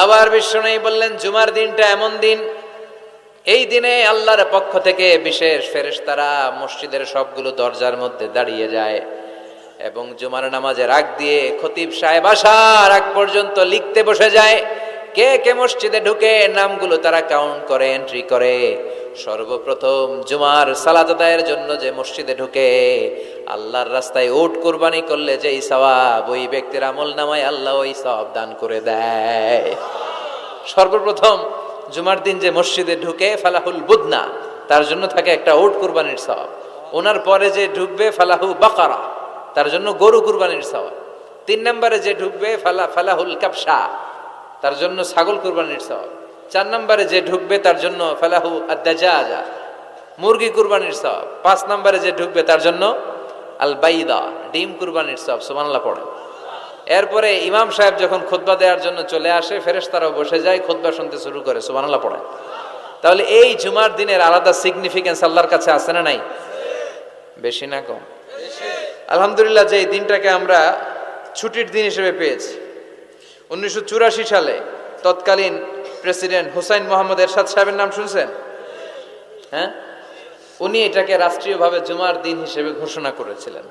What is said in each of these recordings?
আবার বিশ্বনবী বললেন জুমার দিনটা এমন দিন, এই দিনে আল্লাহর পক্ষ থেকে বিশেষ ফেরেশতারা মসজিদের সবগুলো দরজার মধ্যে দাঁড়িয়ে যায় এবং জুমার নামাজের আগ দিয়ে খতিব সাহেব আসার আগ পর্যন্ত লিখতে বসে যায়। কে কে মসজিদে ঢুকে নামগুলো তারা কাউন্ট করে, এন্ট্রি করে। সর্বপ্রথম জুমার সালাত আদায়ের জন্য যে মসজিদে ঢুকে আল্লাহর রাস্তায় উট কুরবানি করলে যেই সওয়াব, ওই ব্যক্তির আমল নামায় আল্লাহ ওই সওয়াব দান করে দেয়। সর্বপ্রথম জুমার দিন যে মসজিদে ঢুকে ফালাহুল বুদনা, তার জন্য থাকে একটা উট কুরবানির সওয়াব। ওনার পরে যে ঢুকবে ফালাহু বাকারা, তার জন্য গরু কুরবানির সওয়াব। 3 নম্বরে যে ঢুকবে ফালাহুল কাবসা, তার জন্য ছাগল কুরবানির সওয়াব। 4 নম্বরে যে ঢুকবে তার জন্য ফালাহু আদ-দাজাজা, মুরগি কুরবানির সওয়াব। 5 নম্বরে যে ঢুকবে তার জন্য আল বাইদা, ডিম কুরবানির সওয়াব। সুবহানাল্লাহ পড়ে। এরপরে ইমাম সাহেব যখন খুতবা দেওয়ার জন্য চলে আসে, ফেরেশতারাও বসে যায়, খুতবা শুনতে শুরু করে। সুবহানাল্লাহ পড়ে। তাহলে এই জুমার দিনের আলাদা সিগনিফিকেন্স আল্লাহর কাছে আছে না নাই? বেশি না কম? আলহামদুলিল্লাহ, যে এই দিনটাকে আমরা ছুটির দিন হিসেবে পেয়েছি। 1984 সালে তৎকালীন প্রেসিডেন্ট হুসাইন মোহাম্মদ এরশাদ সাহেবের নাম শুনছেন? হ্যাঁ, উনি এটাকে রাষ্ট্রীয়ভাবে জুমার দিন হিসেবে ঘোষণা করেছিলেন।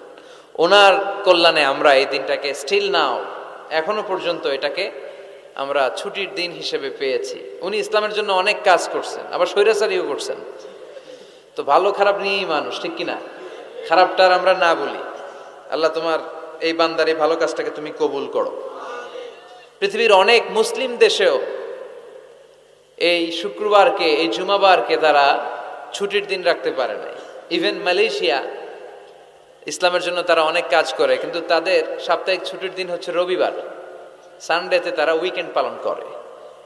ওনার কল্যাণে আমরা এই দিনটাকে স্টিল নাও, এখনো পর্যন্ত এটাকে আমরা ছুটির দিন হিসেবে পেয়েছি। উনি ইসলামের জন্য অনেক কাজ করছেন, আবার স্বৈরাচারীও করছেন। তো ভালো খারাপ নিয়েই মানুষ, ঠিক কিনা? খারাপটার আমরা না বলি। আল্লাহ তোমার এই বান্দার এই ভালো কাজটাকে তুমি কবুল করো। পৃথিবীর অনেক মুসলিম দেশেও এই শুক্রবারকে, এই জুমাবারকে তারা ছুটির দিন রাখতে পারে নাই। ইভেন মালয়েশিয়া, ইসলামের জন্য তারা অনেক কাজ করে, কিন্তু তাদের সাপ্তাহিক ছুটির দিন হচ্ছে রবিবার। সানডেতে তারা উইকেন্ড পালন করে।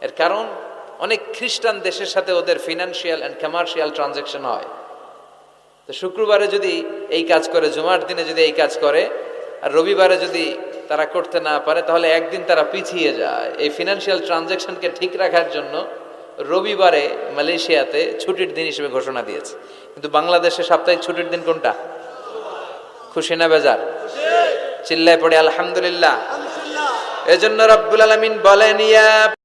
এর কারণ অনেক খ্রিস্টান দেশের সাথে ওদের ফিনান্সিয়াল অ্যান্ড কমার্শিয়াল ট্রানজাকশন হয়। তো শুক্রবারে যদি এই কাজ করে, জুমার দিনে যদি এই কাজ করে, আর রবিবারে যদি তারা করতে না পারে, তাহলে একদিন তারা পিছিয়ে যায়। এই ফিনান্সিয়াল ট্রানজাকশনকে ঠিক রাখার জন্য রবিবারে মালয়েশিয়াতে ছুটির দিন হিসেবে ঘোষণা দিয়েছে। কিন্তু বাংলাদেশে সাপ্তাহিক ছুটির দিন কোনটা? খুশি না বেজার? চিল্লায় পড়ে আলহামদুলিল্লাহ। এজন্য রব্বুল আলামিন বলেন, ইয়া